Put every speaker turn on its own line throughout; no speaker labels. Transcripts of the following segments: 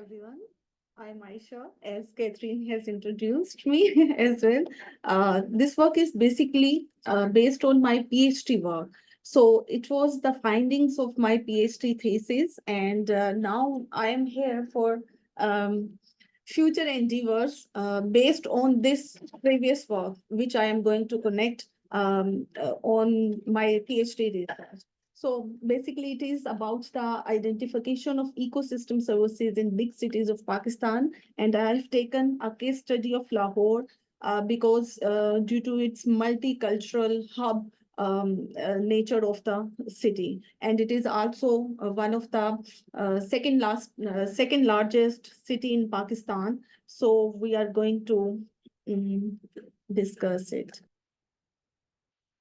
everyone. I'm Aisha, as Catherine has introduced me as well. This work is basically based on my PhD work. So it was the findings of my PhD thesis, and now I am here for um, future endeavors based on this previous work, which I am going to connect on my PhD research. So basically, it is about the identification of ecosystem services in big cities of Pakistan. And I have taken a case study of Lahore because due to its multicultural hub nature of the city. And it is also one of the second largest city in Pakistan. So we are going to um, discuss it.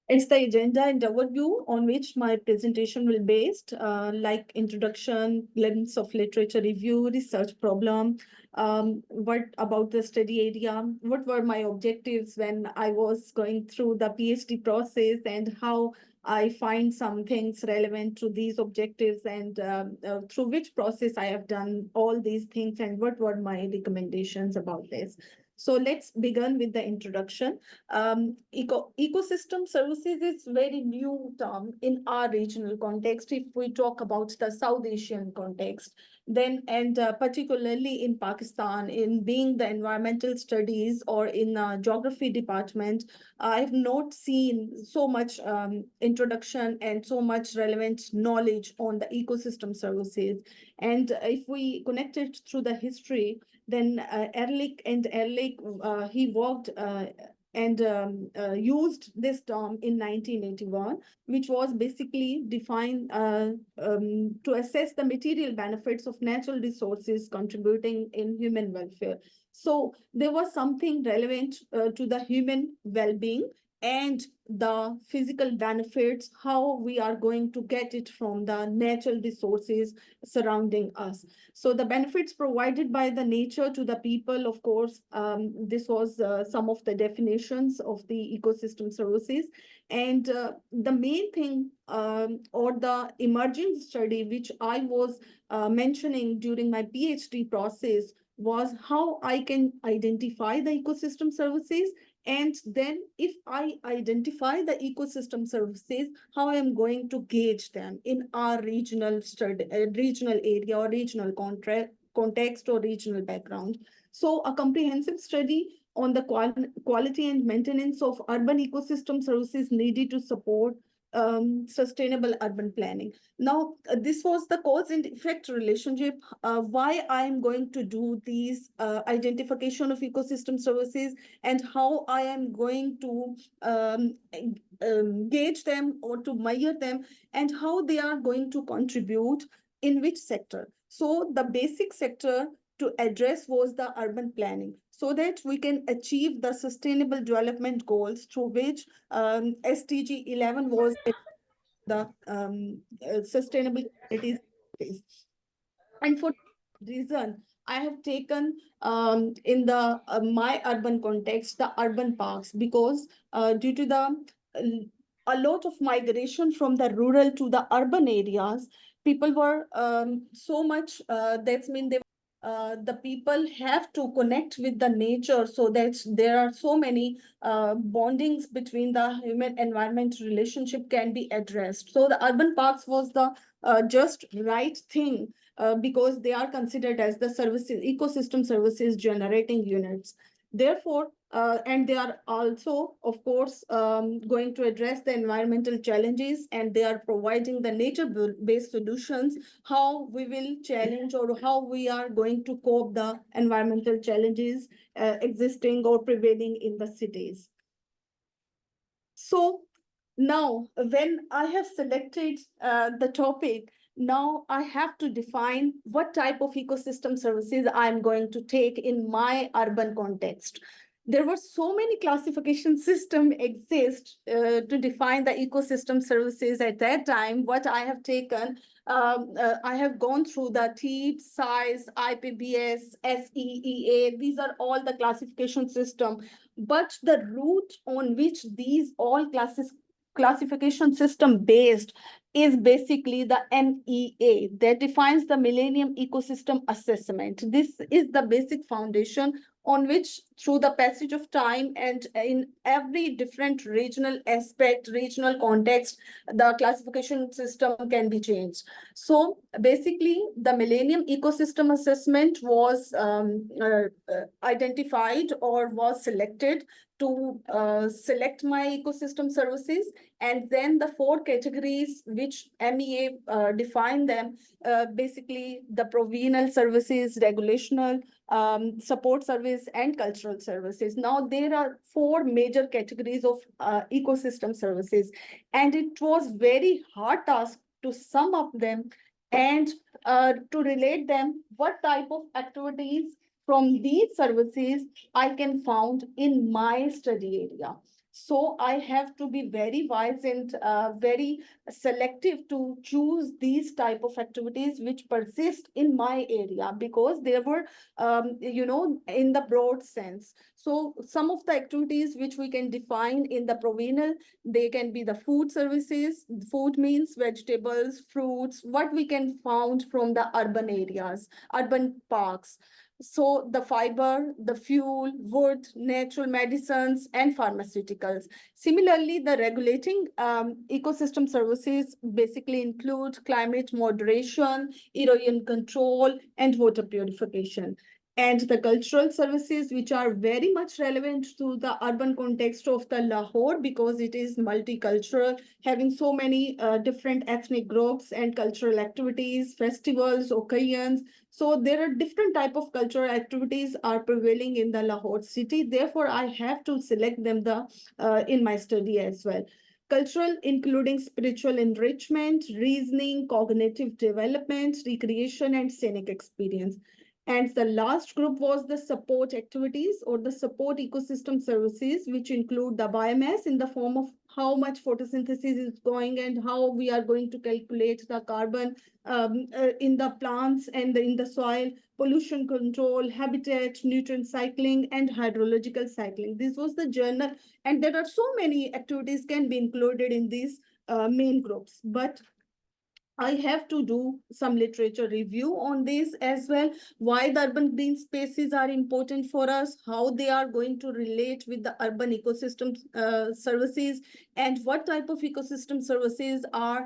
It's the agenda and overview on which my presentation will based, like introduction, glimpse of literature review, research problem, what about the study area, what were my objectives when I was going through the PhD process, and how I find some things relevant to these objectives, and through which process I have done all these things, and what were my recommendations about this. So let's begin with the introduction. Ecosystem services is very new term in our regional context. If we talk about the South Asian context, then and particularly in Pakistan, in being the environmental studies or in geography department, I have not seen so much introduction and so much relevant knowledge on the ecosystem services. And if we connect it through the history, then Ehrlich, he worked and used this term in 1981, which was basically defined to assess the material benefits of natural resources contributing in human welfare. So there was something relevant to the human well-being and the physical benefits, how we are going to get it from the natural resources surrounding us. So the benefits provided by the nature to the people, of course, this was some of the definitions of the ecosystem services. And the main thing or the emerging study, which I was mentioning during my PhD process, was how I can identify the ecosystem services. And then if I identify the ecosystem services, how I am going to gauge them in our regional study, regional area or regional context or regional background. So a comprehensive study on the quality and maintenance of urban ecosystem services needed to support sustainable urban planning. Now, this was the cause and effect relationship. Why I'm going to do these identification of ecosystem services and how I am going to gauge them or to measure them and how they are going to contribute in which sector. So the basic sector to address was the urban planning so that we can achieve the sustainable development goals through which SDG 11 was the sustainable communities. And for reason, I have taken in the my urban context the urban parks because due to the a lot of migration from the rural to the urban areas, people were so much. That's mean they the people have to connect with the nature so that there are so many bondings between the human environment relationship can be addressed. So the urban parks was the just right thing because they are considered as the services, ecosystem services generating units. Therefore, and they are also, of course, going to address the environmental challenges and they are providing the nature-based solutions, how we will challenge or how we are going to cope the environmental challenges existing or prevailing in the cities. So now, when I have selected the topic, now I have to define what type of ecosystem services I'm going to take in my urban context. There were so many classification system exist to define the ecosystem services at that time. What I have taken, I have gone through the TEEP, size, IPBS, SEEA. These are all the classification system, but the route on which these all classes classification system based is basically the MEA that defines the Millennium Ecosystem Assessment. This is the basic foundation on which, through the passage of time and in every different regional aspect, regional context, the classification system can be changed. So basically, the Millennium Ecosystem Assessment was identified or was selected to select my ecosystem services, and then the four categories which MEA define them, basically the provisional services, regulational, support service, and cultural services. Now there are four major categories of ecosystem services, and it was very hard task to sum up them and to relate them what type of activities from these services I can found in my study area. So I have to be very wise and very selective to choose these type of activities which persist in my area, because they were, in the broad sense. So some of the activities which we can define in the provisional, they can be the food services. Food means vegetables, fruits, what we can found from the urban areas, urban parks. So the fiber, the fuel, wood, natural medicines, and pharmaceuticals. Similarly, the regulating ecosystem services basically include climate moderation, erosion control, and water purification. And the cultural services, which are very much relevant to the urban context of the Lahore, because it is multicultural, having so many different ethnic groups and cultural activities, festivals, occasions. So there are different type of cultural activities are prevailing in the Lahore city. Therefore, I have to select them in my study as well. Cultural, including spiritual enrichment, reasoning, cognitive development, recreation, and scenic experience. And the last group was the support activities or the support ecosystem services, which include the biomass in the form of how much photosynthesis is going and how we are going to calculate the carbon in the plants and in the soil, pollution control, habitat, nutrient cycling, and hydrological cycling. This was the journal, and there are so many activities can be included in these main groups. But I have to do some literature review on this as well, why the urban green spaces are important for us, how they are going to relate with the urban ecosystem services, and what type of ecosystem services are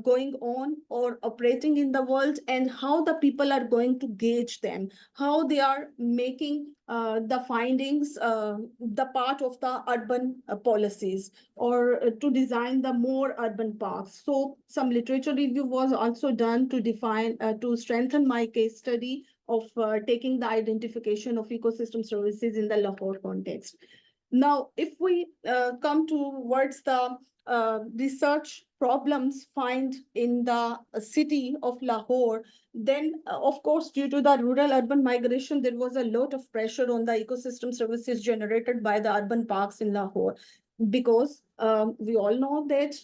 going on or operating in the world, and how the people are going to gauge them, how they are making the findings the part of the urban policies, or to design the more urban parks. So some literature review was also done to define, to strengthen my case study of taking the identification of ecosystem services in the Lahore context. Now, if we come towards the research problems find in the city of Lahore, then of course, due to the rural urban migration, there was a lot of pressure on the ecosystem services generated by the urban parks in Lahore, because we all know that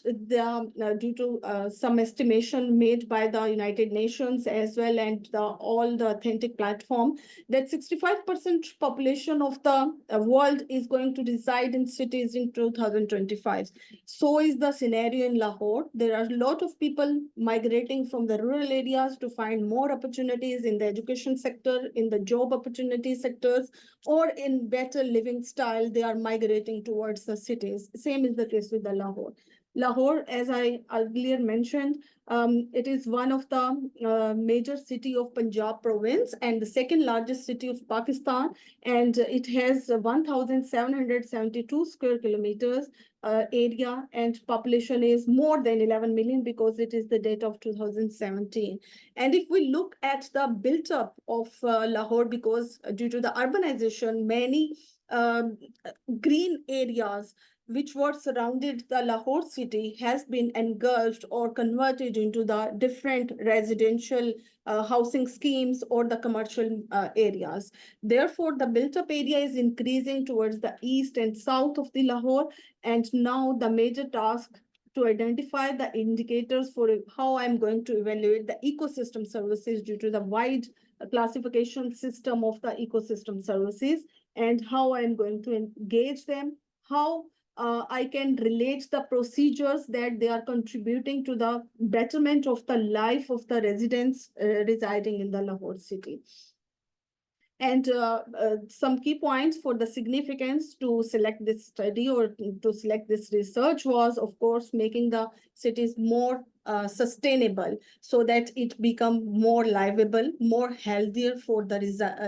due to some estimation made by the United Nations as well, and all the authentic platform, that 65% population of the world is going to reside in cities in 2025. So is the scenario in Lahore. There are a lot of people migrating from the rural areas to find more opportunities in the education sector, in the job opportunity sectors, or in better living style. They are migrating towards the cities. Same is the case with the Lahore. Lahore, as I earlier mentioned, it is one of the major city of Punjab province and the second largest city of Pakistan, and it has 1,772 square kilometers area, and population is more than 11 million because it is the data of 2017. And if we look at the built up of Lahore, because due to the urbanization, many um, green areas which were surrounded the Lahore city has been engulfed or converted into the different residential housing schemes or the commercial areas. Therefore, the built-up area is increasing towards the east and south of the Lahore, and now the major task to identify the indicators for how I'm going to evaluate the ecosystem services due to the wide classification system of the ecosystem services, and how I'm going to engage them, how I can relate the procedures that they are contributing to the betterment of the life of the residents residing in the Lahore city. And some key points for the significance to select this study or to select this research was, of course, making the cities more sustainable so that it become more livable, more healthier for the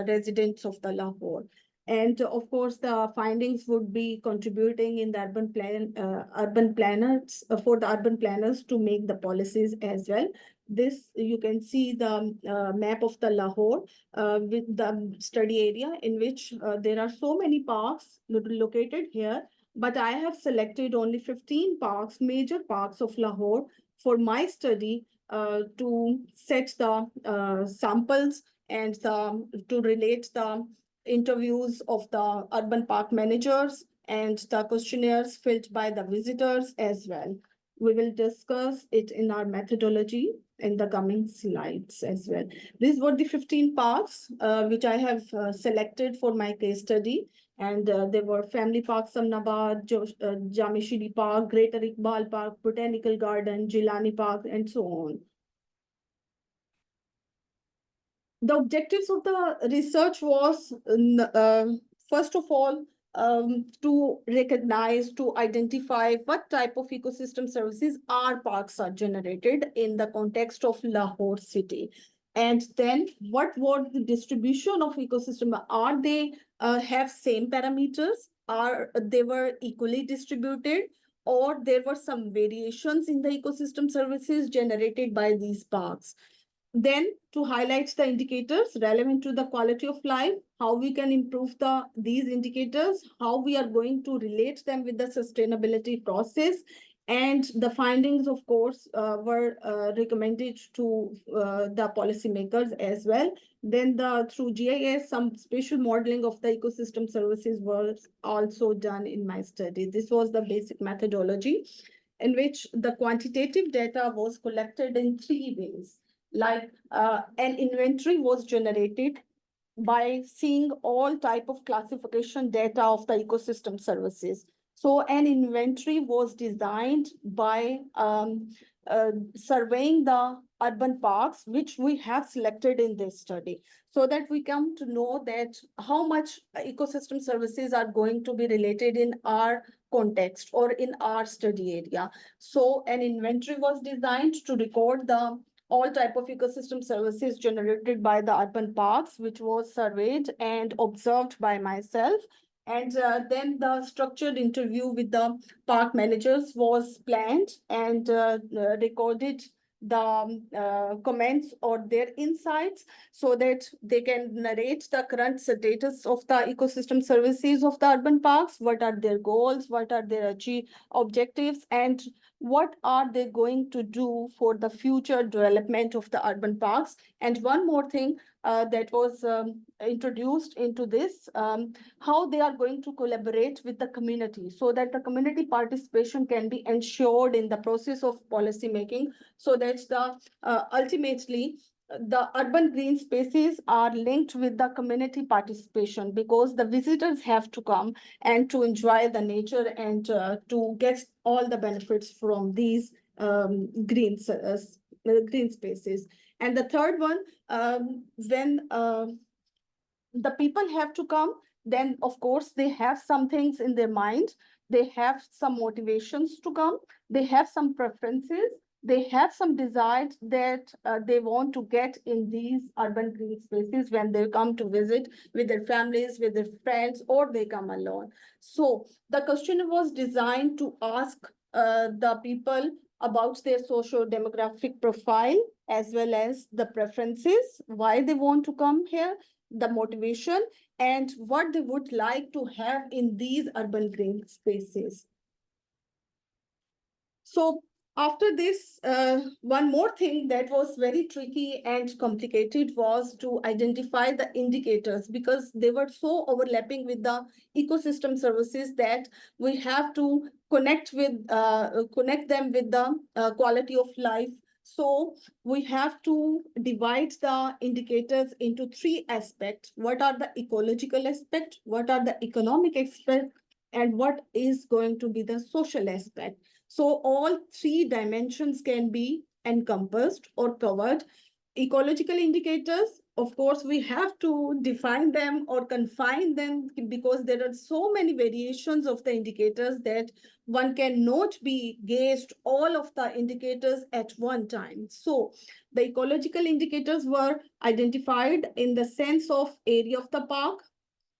residents of the Lahore. And of course, the findings would be contributing in the urban planners for the urban planners to make the policies as well. This you can see the map of the Lahore with the study area in which there are so many parks located here, but I have selected only 15 parks, major parks of Lahore for my study to set the samples and to relate the interviews of the urban park managers and the questionnaires filled by the visitors as well. We will discuss it in our methodology in the coming slides as well. These were the 15 parks which I have selected for my case study. And they were Family Park Samnabad, Jamishidi Park, Greater Iqbal Park, Botanical Garden, Jilani Park, and so on. The objectives of the research was, first of all, to recognize, to identify what type of ecosystem services our parks are generated in the context of Lahore city. And then what was the distribution of ecosystem? Are they have same parameters? Are they were equally distributed? Or there were some variations in the ecosystem services generated by these parks? Then to highlight the indicators relevant to the quality of life, how we can improve these indicators, how we are going to relate them with the sustainability process. And the findings, of course, were recommended to the policymakers as well. Then through GIS, some spatial modeling of the ecosystem services was also done in my study. This was the basic methodology in which the quantitative data was collected in three ways. Like an inventory was generated by seeing all type of classification data of the ecosystem services. So an inventory was designed by surveying the urban parks, which we have selected in this study, so that we come to know that how much ecosystem services are going to be related in our context or in our study area. So an inventory was designed to record the all type of ecosystem services generated by the urban parks, which was surveyed and observed by myself. And then the structured interview with the park managers was planned and recorded the comments or their insights so that they can narrate the current status of the ecosystem services of the urban parks, what are their goals, what are their objectives, and what are they going to do for the future development of the urban parks. And one more thing that was introduced into this, how they are going to collaborate with the community so that the community participation can be ensured in the process of policy making, so that the ultimately the urban green spaces are linked with the community participation, because the visitors have to come and to enjoy the nature and to get all the benefits from these green spaces. And the third one, when the people have to come, then of course they have some things in their mind, they have some motivations to come, they have some preferences, they have some desires that they want to get in these urban green spaces when they come to visit with their families, with their friends, or they come alone. So the question was designed to ask the people about their socio-demographic profile, as well as the preferences, why they want to come here, the motivation, and what they would like to have in these urban green spaces. So after this, one more thing that was very tricky and complicated was to identify the indicators, because they were so overlapping with the ecosystem services that we have to connect them with the quality of life. So we have to divide the indicators into three aspects. What are the ecological aspect? What are the economic aspect? and what is going to be the social aspect. So all three dimensions can be encompassed or covered. Ecological indicators, of course, we have to define them or confine them because there are so many variations of the indicators that one cannot be gauged all of the indicators at one time. So the ecological indicators were identified in the sense of area of the park,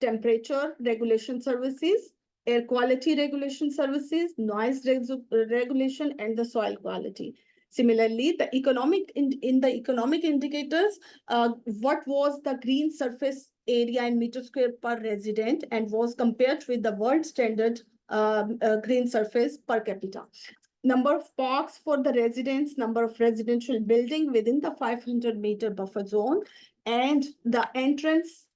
temperature regulation services, air quality regulation services, noise regulation, and the soil quality. Similarly, the in the economic indicators, what was the green surface area in meter square per resident and was compared with the world standard green surface per capita. Number of parks for the residents, number of residential building within the 500-meter buffer zone, and the entrance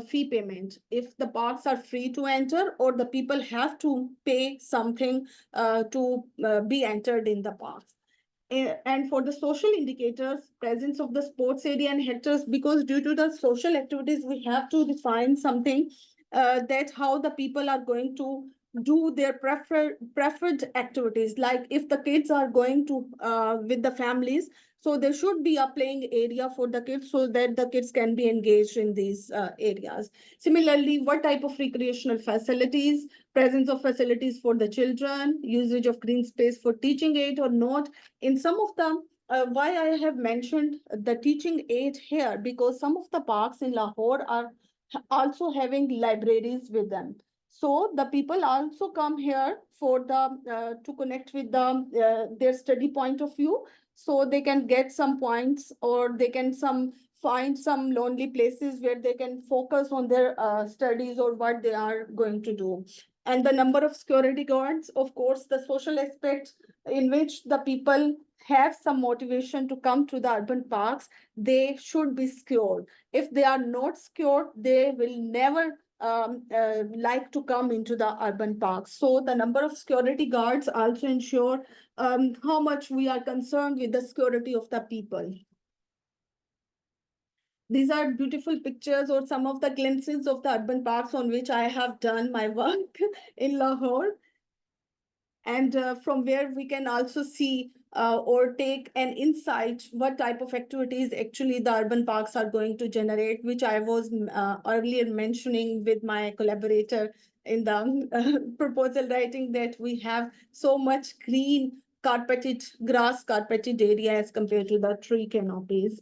fee payment. If the parks are free to enter or the people have to pay something to be entered in the parks. And for the social indicators, presence of the sports area and hectares, because due to the social activities, we have to define something that how the people are going to do their preferred activities. Like if the kids are going to with the families, so there should be a playing area for the kids so that the kids can be engaged in these areas. Similarly, what type of recreational facilities, presence of facilities for the children, usage of green space for teaching aid or not. In some of the why I have mentioned the teaching aid here, because some of the parks in Lahore are also having libraries with them. So the people also come here for the to connect with the their study point of view, so they can get some points or they can some find some lonely places where they can focus on their studies or what they are going to do. And the number of security guards, of course, the social aspect in which the people have some motivation to come to the urban parks, they should be secured. If they are not secured, they will never like to come into the urban parks. So the number of security guards also ensure how much we are concerned with the security of the people. These are beautiful pictures or some of the glimpses of the urban parks on which I have done my work in Lahore. And from where we can also see or take an insight what type of activities actually the urban parks are going to generate, which I was earlier mentioning with my collaborator in the proposal writing, that we have so much green carpeted grass carpeted area as compared to the tree canopies.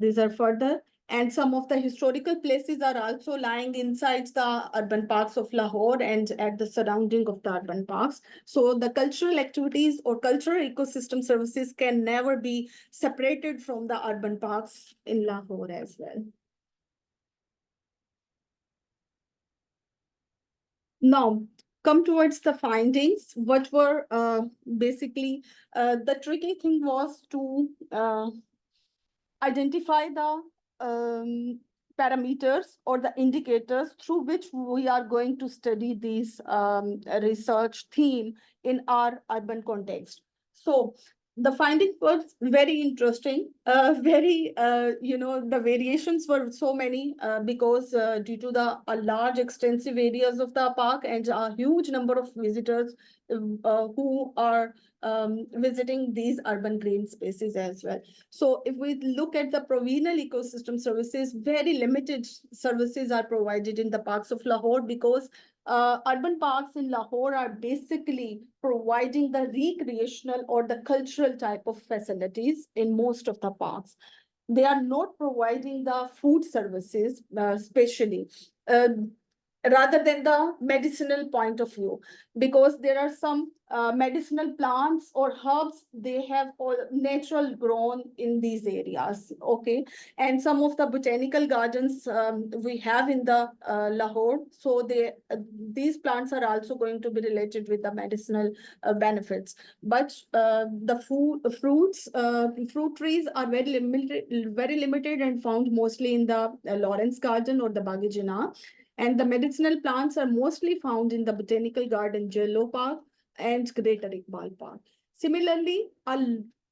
These are further, and some of the historical places are also lying inside the urban parks of Lahore and at the surrounding of the urban parks. So the cultural activities or cultural ecosystem services can never be separated from the urban parks in Lahore as well. Now, come towards the findings. What were basically the tricky thing was to identify the parameters or the indicators through which we are going to study these research theme in our urban context. So the finding was very interesting, the variations were so many because due to the large extensive areas of the park and a huge number of visitors who are visiting these urban green spaces as well. So if we look at the provincial ecosystem services, very limited services are provided in the parks of Lahore because urban parks in Lahore are basically providing the recreational or the cultural type of facilities in most of the parks. They are not providing the food services, especially. Rather than the medicinal point of view, because there are some medicinal plants or herbs they have all natural grown in these areas. Okay, and some of the botanical gardens we have in the Lahore, so these plants are also going to be related with the medicinal benefits. But the fruit trees are very limited and found mostly in the Lawrence Garden or the Bagh-e Jinnah, and the medicinal plants are mostly found in the Botanical Garden, Jello Park, and Greater Iqbal Park. Similarly,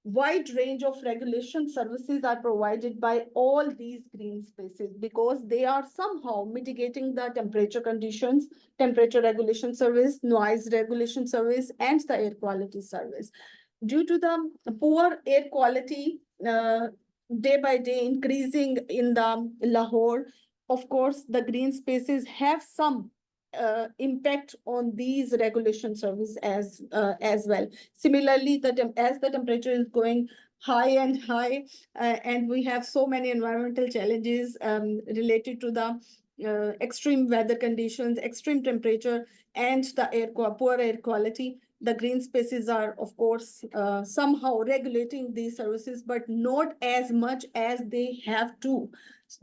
wide range of regulation services are provided by all these green spaces because they are somehow mitigating the temperature conditions, temperature regulation service, noise regulation service, and the air quality service. Due to the poor air quality, day by day increasing in the Lahore, of course, the green spaces have some impact on these regulation service as well. Similarly, as the temperature is going high and high, and we have so many environmental challenges related to the extreme weather conditions, extreme temperature, and the poor air quality. The green spaces are, of course, somehow regulating these services, but not as much as they have to,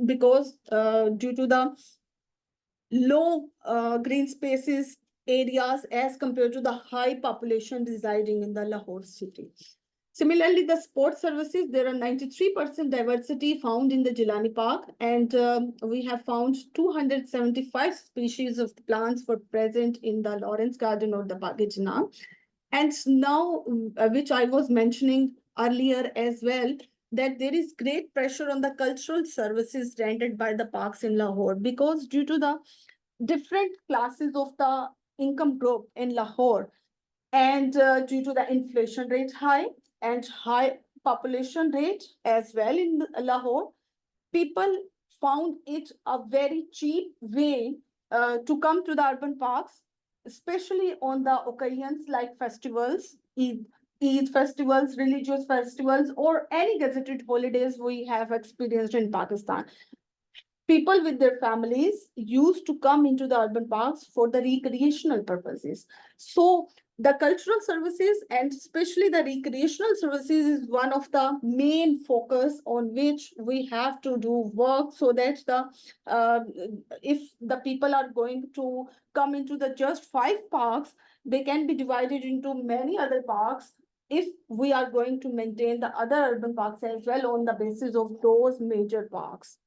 because due to the low green spaces areas as compared to the high population residing in the Lahore city. Similarly, the sports services, there are 93% diversity found in the Jilani Park, and we have found 275 species of plants were present in the Lawrence Garden or the Bagh-e-Janab. And now, which I was mentioning earlier as well, that there is great pressure on the cultural services rendered by the parks in Lahore, because due to the different classes of the income group in Lahore, and due to the inflation rate high and high population rate as well in Lahore, people found it a very cheap way to come to the urban parks, especially on the occasions like festivals, Eid festivals, religious festivals, or any gazetted holidays we have experienced in Pakistan. People with their families used to come into the urban parks for the recreational purposes. So the cultural services and especially the recreational services is one of the main focus on which we have to do work, so that the if the people are going to come into the just 5 parks, they can be divided into many other parks if we are going to maintain the other urban parks as well on the basis of those major parks.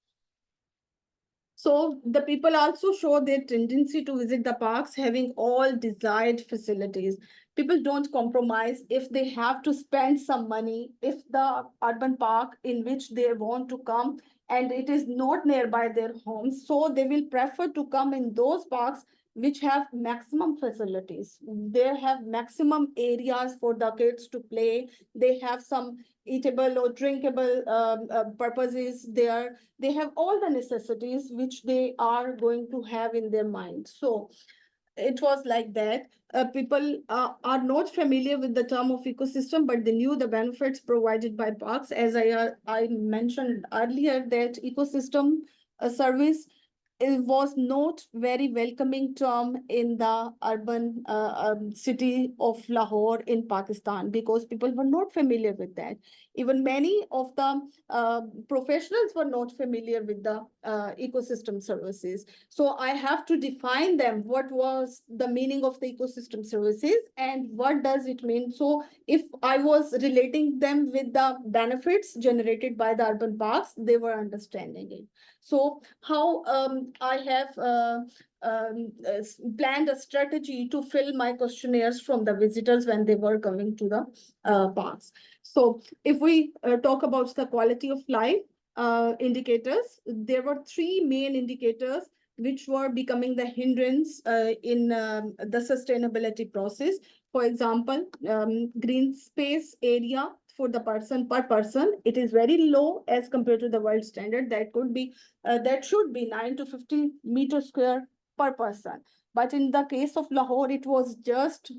So the people also show their tendency to visit the parks having all desired facilities. People don't compromise if they have to spend some money, if the urban park in which they want to come and it is not nearby their homes, so they will prefer to come in those parks which have maximum facilities. They have maximum areas for the kids to play. They have some eatable or drinkable purposes there. They have all the necessities which they are going to have in their mind. So it was like that. People are not familiar with the term of ecosystem, but they knew the benefits provided by parks. As I mentioned earlier, that ecosystem service, it was not very welcoming term in the urban city of Lahore in Pakistan, because people were not familiar with that. Even many of the professionals were not familiar with the ecosystem services. So I have to define them, what was the meaning of the ecosystem services and what does it mean. So if I was relating them with the benefits generated by the urban parks, they were understanding it. So how I have planned a strategy to fill my questionnaires from the visitors when they were coming to the parks. So if we talk about the quality of life indicators, there were 3 main indicators which were becoming the hindrance in the sustainability process. For example, green space area for the person per person, it is very low as compared to the world standard. That should be 9 to 50 meters square per person. But in the case of Lahore, it was just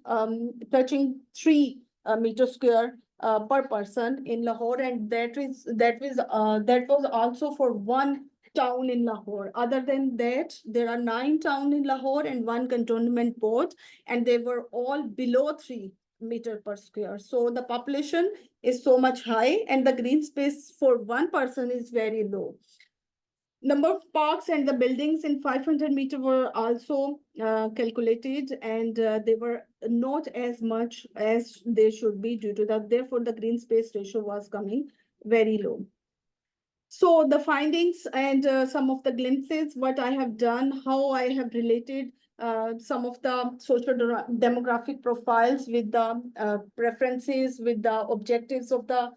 touching 3 meters square per person in Lahore, and that was also for one town in Lahore. Other than that, there are 9 towns in Lahore and 1 cantonment port, and they were all below 3 meters per square. So the population is so much high, and the green space for one person is very low. Number of parks and the buildings in 500 meters were also calculated, and they were not as much as they should be, due to that. Therefore, the green space ratio was coming very low. So the findings and some of the glimpses, what I have done, how I have related some of the social demographic profiles with the preferences, with the objectives of the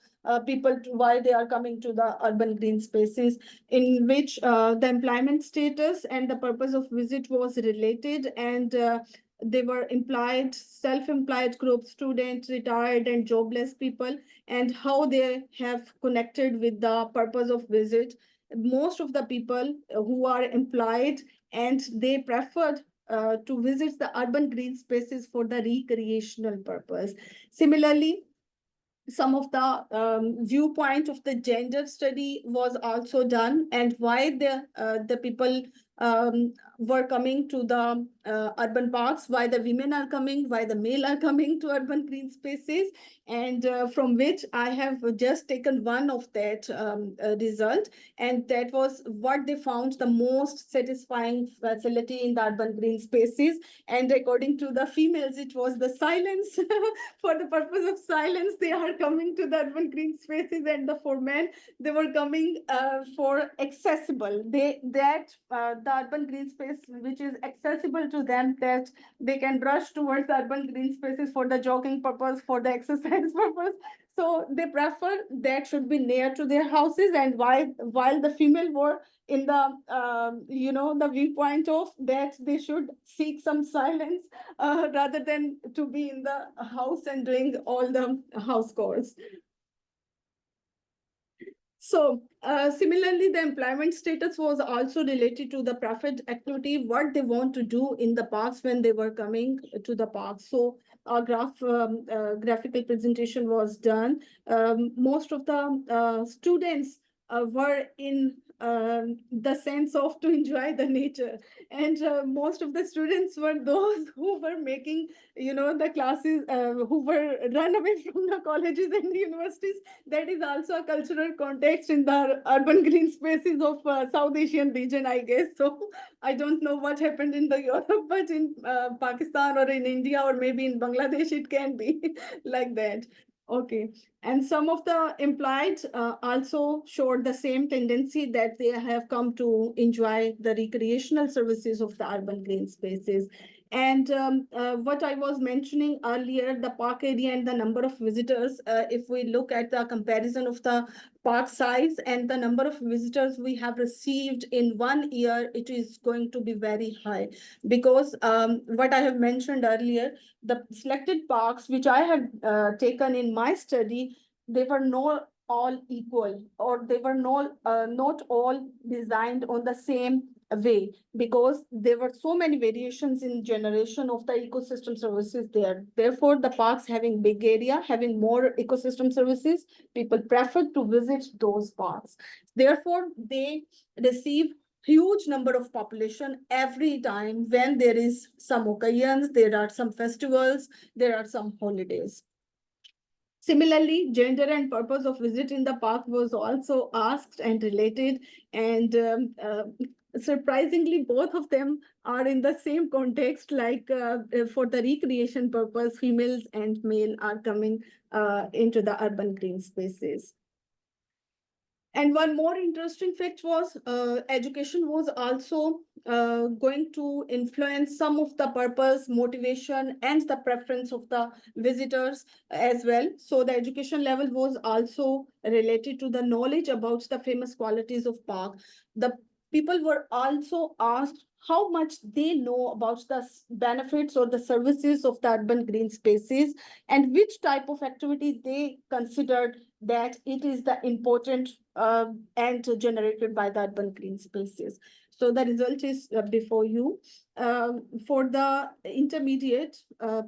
people, to why they are coming to the urban green spaces, in which the employment status and the purpose of visit was related, and they were implied, self-employed group, students, retired and jobless people, and how they have connected with the purpose of visit. Most of the people who are employed, and they preferred to visit the urban green spaces for the recreational purpose. Similarly, some of the viewpoint of the gender study was also done, and why the people were coming to the urban parks, why the women are coming, why the male are coming to urban green spaces, and from which I have just taken one of that result, and that was what they found the most satisfying facility in the urban green spaces. And according to the females, it was the silence. For the purpose of silence, they are coming to the urban green spaces, and the for men, they were coming for accessible. The urban green space which is accessible to them, that they can rush towards the urban green spaces for the jogging purpose, for the exercise purpose. So they prefer that should be near to their houses, and while the female were in the the viewpoint of that they should seek some silence rather than to be in the house and doing all the house chores. So similarly, the employment status was also related to the preferred activity, what they want to do in the parks when they were coming to the parks. So a graphical presentation was done. Most of the students were in the sense of to enjoy the nature, and most of the students were those who were making the classes, who were run away from the colleges and the universities. That is also a cultural context in the urban green spaces of South Asian region, I guess. So I don't know what happened in the Europe, but in Pakistan or in India or maybe in Bangladesh, it can be like that. Okay. And some of the implied also showed the same tendency, that they have come to enjoy the recreational services of the urban green spaces. And what I was mentioning earlier, the park area and the number of visitors, if we look at the comparison of the park size and the number of visitors we have received in 1 year, it is going to be very high. Because what I have mentioned earlier, the selected parks which I have taken in my study, they were not all equal, or they were not all designed on the same way, because there were so many variations in generation of the ecosystem services there. Therefore, the parks having big area, having more ecosystem services, people prefer to visit those parks. Therefore, they receive huge number of population every time when there is some occasions, there are some festivals, there are some holidays. Similarly, gender and purpose of visit in the park was also asked and related, and surprisingly, both of them are in the same context, like for the recreation purpose, females and male are coming into the urban green spaces. And one more interesting fact was education was also going to influence some of the purpose, motivation, and the preference of the visitors as well. So the education level was also related to the knowledge about the famous qualities of park. The people were also asked how much they know about the benefits or the services of the urban green spaces, and which type of activity they considered that it is the important and generated by the urban green spaces. So the result is before you. For the intermediate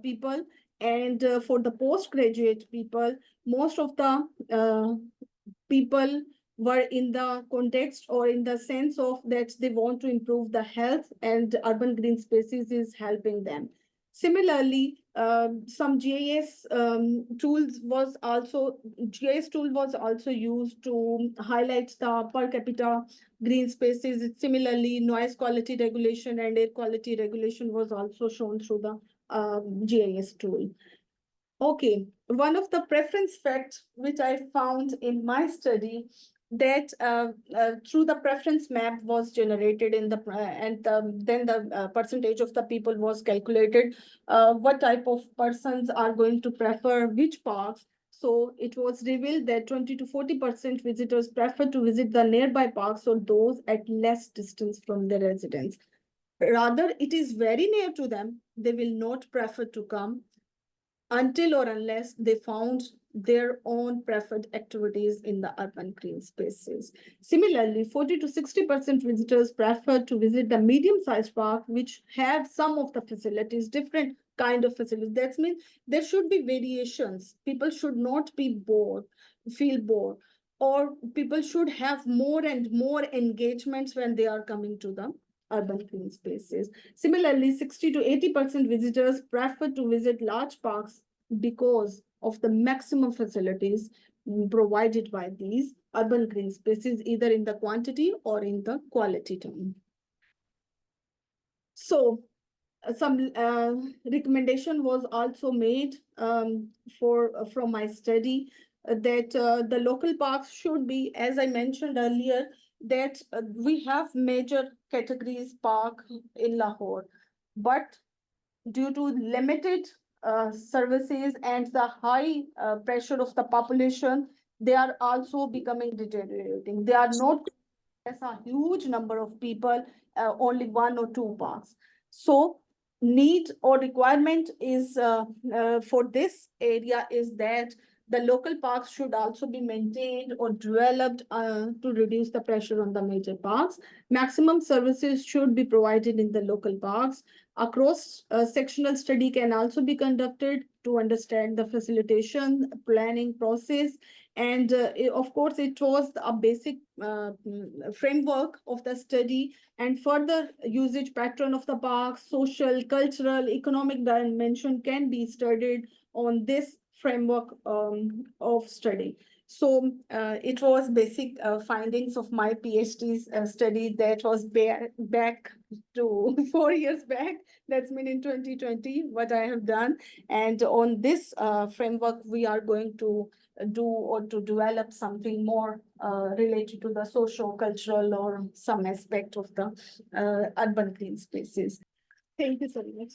people and for the postgraduate people, most of the people were in the context or in the sense of that they want to improve the health, and urban green spaces is helping them. Similarly, some GIS GIS tool was also used to highlight the per capita green spaces. Similarly, noise quality regulation and air quality regulation was also shown through the GIS tool. Okay, one of the preference facts which I found in my study that through the preference map was generated in the then the percentage of the people was calculated, what type of persons are going to prefer which parks. So it was revealed that 20 to 40% visitors prefer to visit the nearby parks or those at less distance from their residence. Rather, it is very near to them, they will not prefer to come until or unless they found their own preferred activities in the urban green spaces. Similarly, 40 to 60% visitors prefer to visit the medium-sized park, which have some of the facilities, different kind of facilities. That means there should be variations. People should not be bored, feel bored, or people should have more and more engagements when they are coming to the urban green spaces. Similarly, 60 to 80% visitors prefer to visit large parks because of the maximum facilities provided by these urban green spaces, either in the quantity or in the quality term. So some recommendation was also made from my study that the local parks should be, as I mentioned earlier, that we have major categories park in Lahore, but due to limited services and the high pressure of the population, they are also becoming deteriorating. They are not as a huge number of people, only one or two parks. So need or requirement is for this area is that the local parks should also be maintained or developed to reduce the pressure on the major parks. Maximum services should be provided in the local parks. A cross-sectional study can also be conducted to understand the facilitation planning process. And of course, it was a basic framework of the study, and further usage pattern of the park, social, cultural, economic dimension can be studied on this framework of study. So it was basic findings of my PhD study that was back to 4 years back. That's been in 2020, what I have done. And on this framework, we are going to do or to develop something more related to the socio-cultural or some aspect of the urban green spaces. Thank you so much.